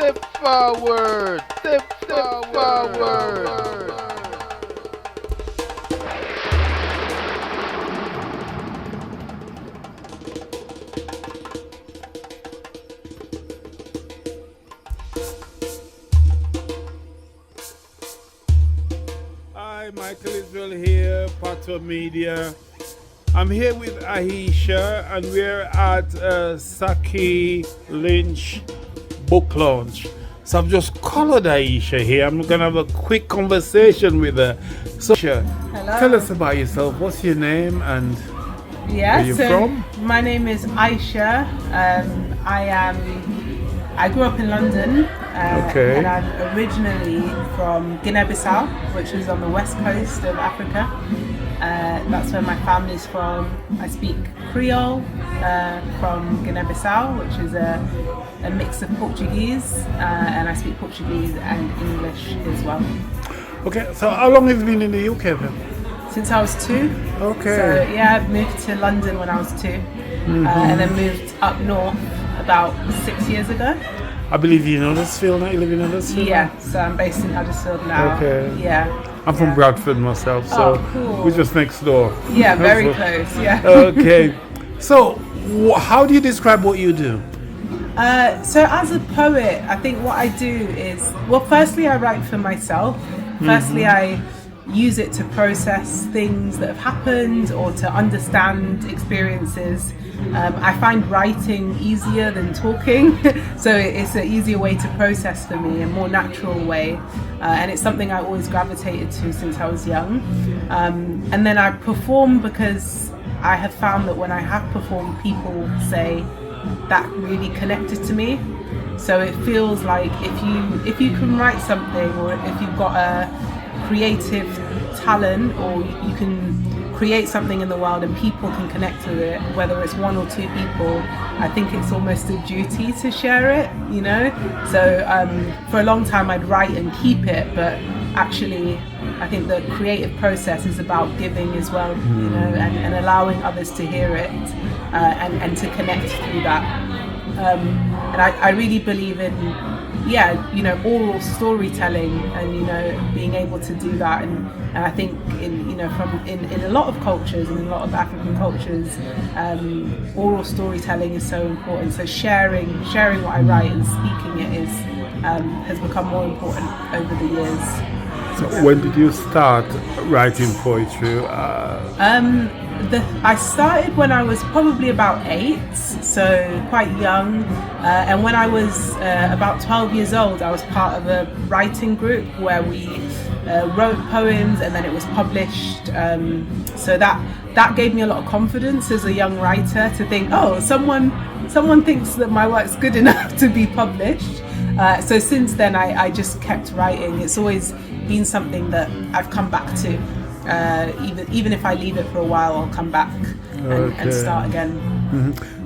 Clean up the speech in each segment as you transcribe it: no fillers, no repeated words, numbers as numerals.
Step forward. Step forward. Hi, Michael Israel here, Pato Media. I'm here with Aicha, and we're at Saki Lynch book launch. So I've just called Aicha here. I'm going to have a quick conversation with her. So, Aicha, Hello. tell us about yourself. What's your name and where you from? My name is Aicha. I grew up in London, Okay. and I'm originally from Guinea-Bissau, which is on the west coast of Africa. That's where my family's from. I speak Creole from Guinea-Bissau, which is a mix of Portuguese, and I speak Portuguese and English as well. Okay, so how long have you been in the UK then? Since I was 2. Okay. So yeah, I moved to London when I was 2, and then moved up north about 6 years ago. I believe you're in Huddersfield now. You live in Huddersfield? Yeah, so I'm based in Huddersfield now. Okay. Yeah. I'm from Bradford myself, so Oh, cool. we're just next door. Yeah, very So- close. Yeah. Okay. So, how do you describe what you do? So as a poet, I think what I do is, well, firstly, I write for myself. Firstly, I use it to process things that have happened or to understand experiences. I find writing easier than talking, so it's an easier way to process for me, a more natural way, and it's something I always gravitated to since I was young. And then I perform because I have found that when I have performed, people say that really connected to me. So it feels like if you can write something, or if you've got a creative talent, or you can create something in the world and people can connect to it, whether it's 1 or 2 people, I think it's almost a duty to share it, you know. So for a long time I'd write and keep it, but actually I think the creative process is about giving as well, you know, and allowing others to hear it, and to connect through that. And I really believe in, you know, oral storytelling, and you know, being able to do that, and I think in a lot of cultures, and in a lot of African cultures, oral storytelling is so important. So sharing what I write and speaking it has become more important over the years. So, when did you start writing poetry? I started when I was probably about 8, so quite young. And when I was about 12 years old, I was part of a writing group where we wrote poems, and then it was published. So that gave me a lot of confidence as a young writer, to think, oh, someone thinks that my work's good enough to be published. So since then, I just kept writing. It's always been something that I've come back to. Even if I leave it for a while, I'll come back and start again.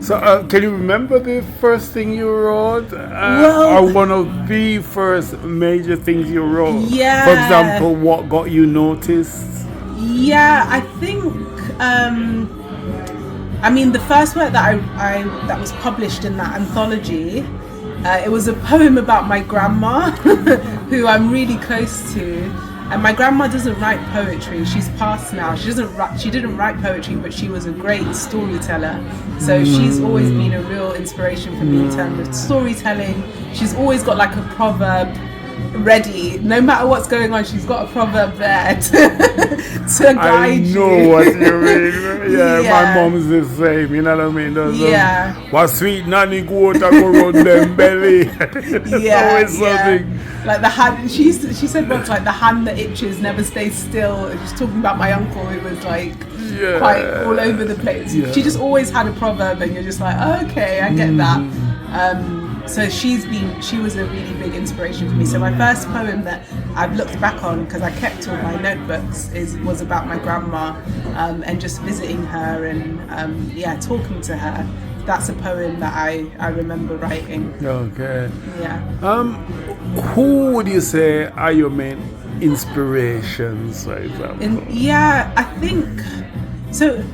So, can you remember the first thing you wrote? Or one of the first major things you wrote? Yeah. For example, what got you noticed? Yeah, I think. I mean, the first work that that was published in that anthology, it was a poem about my grandma, who I'm really close to. And my grandma doesn't write poetry. She's passed now. She didn't write poetry, but she was a great storyteller. So she's always been a real inspiration for me in terms of storytelling. She's always got like a proverb ready. No matter what's going on, she's got a proverb there to guide you. I know what you mean. Yeah, my mom's the same. You know what I mean? Yeah. What sweet nanny goat I go run them belly. Yeah, Always something. Like the hand, she said once, like the hand that itches never stays still. She's talking about my uncle, who was like quite all over the place. Yeah. She just always had a proverb, and you're just like, oh, okay, I get that. So she was a really big inspiration for me. So my first poem that I've looked back on, because I kept all my notebooks, was about my grandma, and just visiting her and talking to her. That's a poem that I remember writing. Okay. Yeah. Who would you say are your main inspirations, for example? I think so.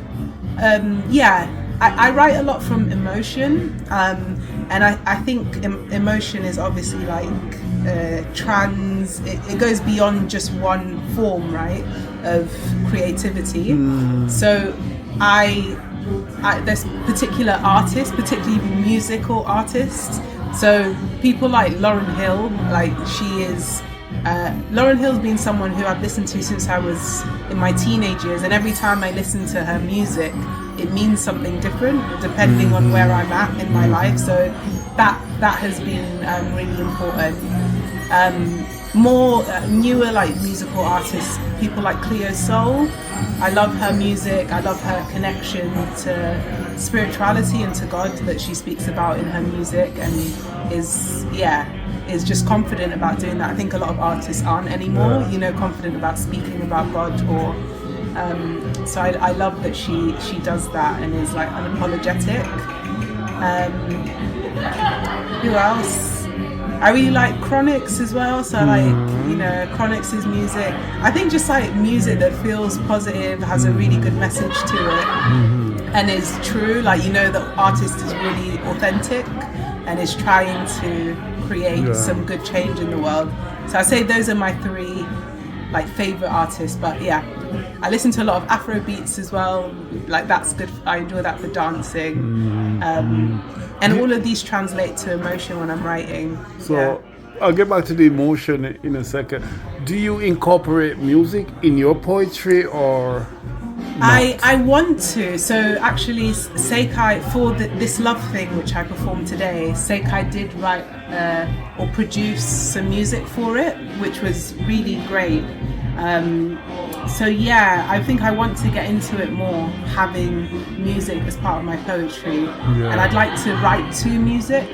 I write a lot from emotion, And I think emotion is obviously like it goes beyond just one form, right, of creativity. So there's particular artists, particularly musical artists. So people like Lauryn Hill, like Lauryn Hill's been someone who I've listened to since I was in my teenage years, and every time I listen to her music, it means something different depending on where I'm at in my life. So that has been really important. More newer like musical artists, people like Cleo Soul. I love her music. I love her connection to spirituality and to God that she speaks about in her music, and is just confident about doing that. I think a lot of artists aren't anymore, confident about speaking about God, or so I love that she does that and is like unapologetic. Who else? I really like Chronix as well, so Chronix's music. I think just like music that feels positive, has a really good message to it, and is true, like the artist is really authentic and is trying to create some good change in the world. So I say those are my three like favorite artists. But yeah, I listen to a lot of Afro beats as well, like that's good. I enjoy that for dancing. And all of these translate to emotion when I'm writing. So I'll get back to the emotion in a second. Do you incorporate music in your poetry or not? I want to. So actually, Sekai, for this love thing which I performed today, Sekai did write or produce some music for it, which was really great. So yeah, I think I want to get into it more, having music as part of my poetry, and I'd like to write to music.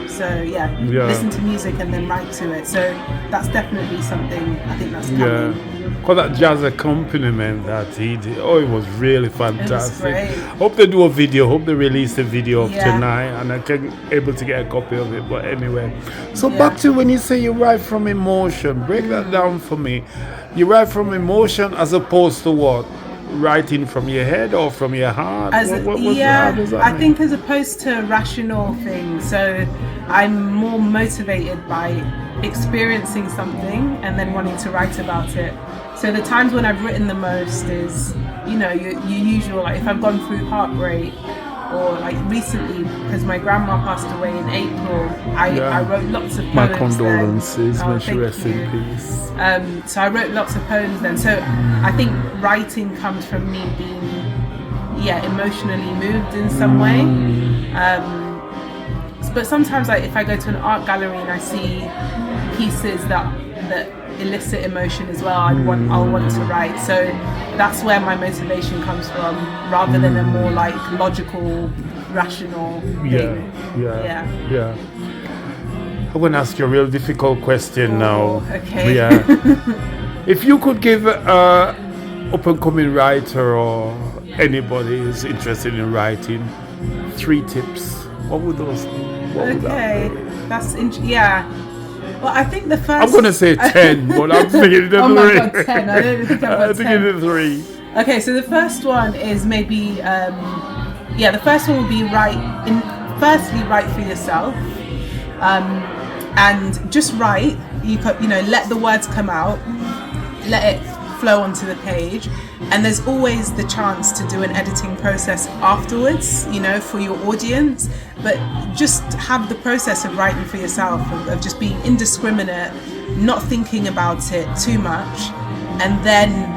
So listen to music and then write to it. So that's definitely something I think that's coming. Because that jazz accompaniment that he did, it was really fantastic. It was great. Hope they do a video, hope they release a video of tonight, and I can able to get a copy of it. But anyway, so back to when you say you write from emotion, break that down for me. You write from emotion as opposed to what? Writing from your head or from your heart? How does that I think as opposed to rational things. So I'm more motivated by experiencing something and then wanting to write about it. So the times when I've written the most is, your usual, like if I've gone through heartbreak, or like recently, because my grandma passed away in April, I wrote lots of poems. My condolences, then. may she rest in peace. So I wrote lots of poems then. So I think writing comes from me being, emotionally moved in some way. But sometimes, like if I go to an art gallery and I see pieces that elicit emotion as well, I'll want to write. So that's where my motivation comes from, rather than a more like logical, rational thing. Yeah. I'm going to ask you a real difficult question now. Okay. Yeah. If you could give an up-and-coming writer or anybody who's interested in writing 3 tips, what would those be? That's Well, I think the first... I'm going to say 10, but I'm thinking of 3. Oh my God, 10. I don't even think I've got 10. I'm thinking of 3. Okay, so the first one is maybe... the first one will be firstly, write for yourself. And just write. Let the words come out. Let it flow onto the page. And there's always the chance to do an editing process afterwards, for your audience. But just have the process of writing for yourself, of just being indiscriminate, not thinking about it too much, and then,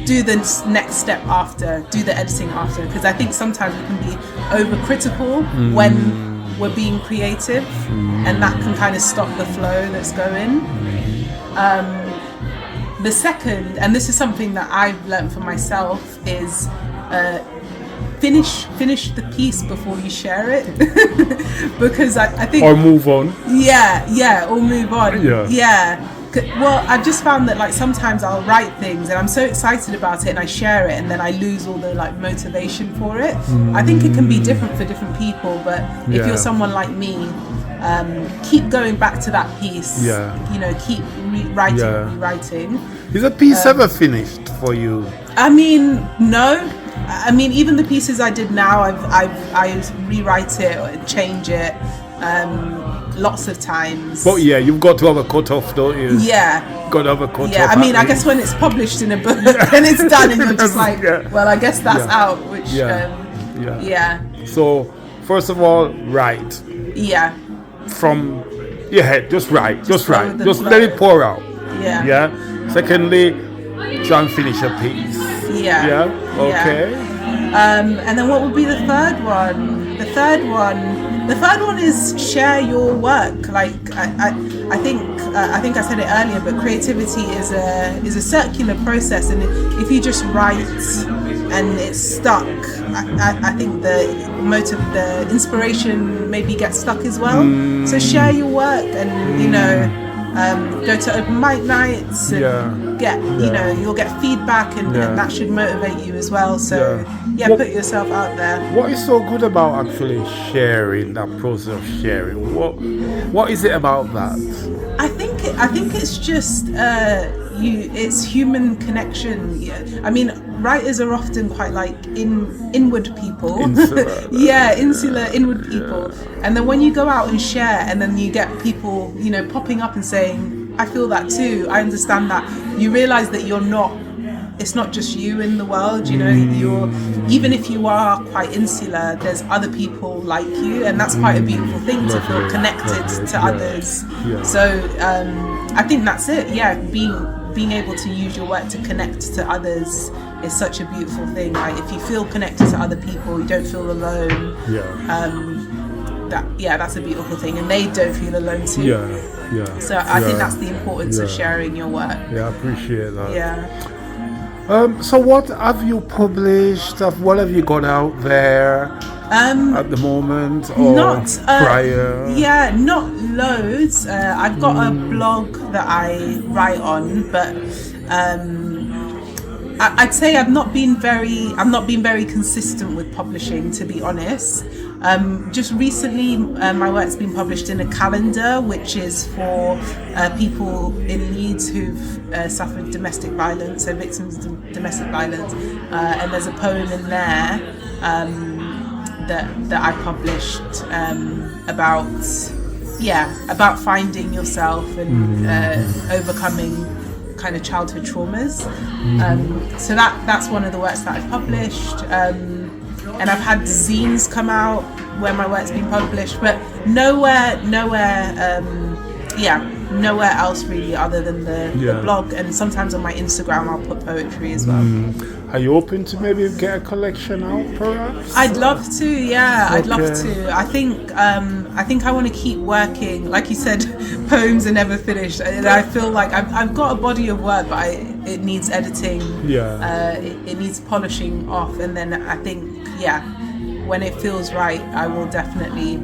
do the next step after, do the editing after. Because I think sometimes we can be overcritical when we're being creative, and that can kind of stop the flow that's going. The second, and this is something that I've learned for myself, is finish the piece before you share it. Because I think... Or move on. Or move on. Yeah. Well, I've just found that like sometimes I'll write things and I'm so excited about it and I share it and then I lose all the like motivation for it. I think it can be different for different people, but if you're someone like me, keep going back to that piece. Keep rewriting. Is a piece ever finished for you? I mean, no. I mean, even the pieces I did now, I rewrite it or change it. lots of times. But yeah, you've got to have a cut-off, don't you? Yeah. Got to have a cut-off. Yeah, I mean, I guess when it's published in a book, then it's done, and you're just like, Yeah. well, I guess that's Yeah. out. Which, yeah. So, first of all, write. Yeah. From your head, just write. Just flow write. with the Just flow. let it pour out. Yeah. Yeah. Secondly, try and finish a piece. Yeah. Yeah. Okay. And then what would be the third one? The third one is share your work. Like I think I said it earlier, but creativity is a circular process, and if you just write and it's stuck, I think the inspiration maybe gets stuck as well. So share your work, and go to open mic nights and get you'll get feedback, and that should motivate you as well. So put yourself out there. What is so good about actually sharing, that process of sharing? What is it about that? I think it's just it's human connection. Yeah. I mean, writers are often quite like inward people. Insular inward people. And then when you go out and share, and then you get people, popping up and saying, I feel that too, I understand that, you realize that it's not just you in the world, you're, even if you are quite insular, there's other people like you, and that's quite a beautiful thing, to feel connected to others. So I think that's it. Being able to use your work to connect to others is such a beautiful thing. Like, if you feel connected to other people, you don't feel alone. That's a beautiful thing, and they don't feel alone too. So I think that's the importance of sharing your work. I appreciate that. Yeah. So what have you published? What have you got out there at the moment, or not prior? Not loads. I've got a blog that I write on, but I'd say I've not been very consistent with publishing, to be honest. Just recently, my work's been published in a calendar, which is for people in Leeds who've suffered domestic violence, so victims of domestic violence. And there's a poem in there that I published about finding yourself and overcoming kind of childhood traumas. So that's one of the works that I've published. And I've had zines come out where my work's been published, but nowhere else really, other than the blog, and sometimes on my Instagram I'll put poetry as well. Are you open to maybe get a collection out, perhaps? I'd love to, I'd love to. I think I want to keep working. Like you said, poems are never finished, and I feel like I've got a body of work, but it needs editing. It needs polishing off, and then I think when it feels right, I will definitely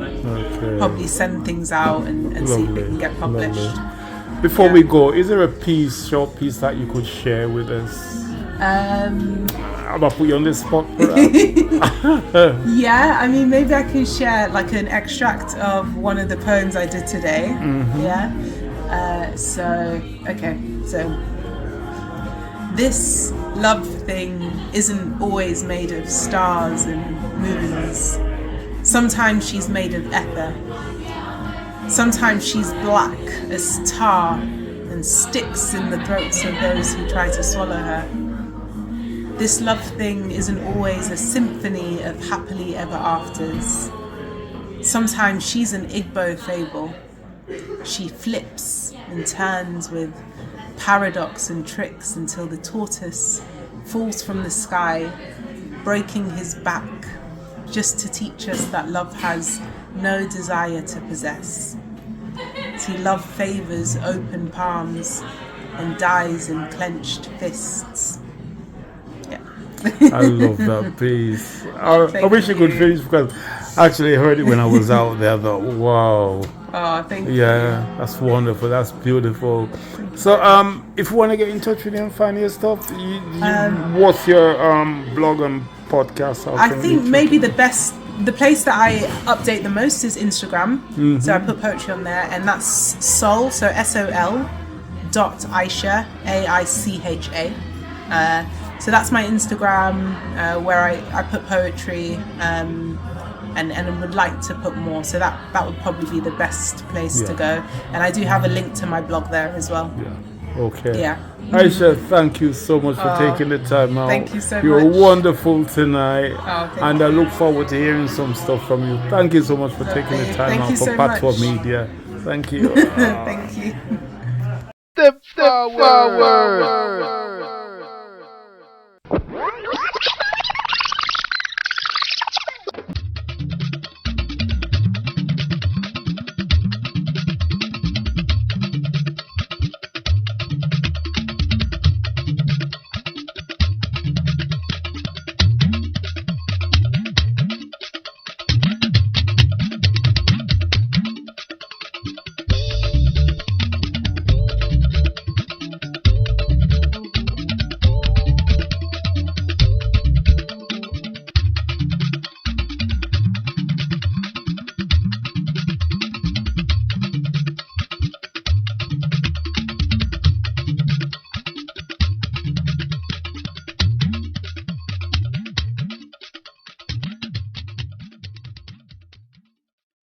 probably send things out and see if they can get published. Lovely. Before we go, is there a short piece that you could share with us? I'm gonna put you on the spot, perhaps. I mean, maybe I can share like an extract of one of the poems I did today. So this love thing isn't always made of stars and moons. Sometimes she's made of ether. Sometimes she's black as tar and sticks in the throats of those who try to swallow her. This love thing isn't always a symphony of happily ever afters. Sometimes she's an Igbo fable. She flips and turns with paradox and tricks until the tortoise falls from the sky, breaking his back, just to teach us that love has no desire to possess. See, love favors open palms and dies in clenched fists. I love that piece. I wish you could finish, because I actually heard it when I was out there. I thought, wow. Oh, thank you. Yeah, that's wonderful. That's beautiful. So, if you want to get in touch with you and find your stuff, what's your blog and podcast? I think maybe the place that I update the most is Instagram. So I put poetry on there, and that's Sol, so SOL .Aicha, AICHA. So that's my Instagram, where I put poetry. and would like to put more. So that would probably be the best place to Yeah. go. And I do have a link to my blog there as well. Yeah. Okay. Yeah. Aisha, thank you so much for taking the time out. Thank you so You're much. wonderful tonight. Thank And I look forward to hearing some stuff from you. Thank you so much for taking the time Thank out you for so Patois much. Media. Thank you. Thank you. Step forward.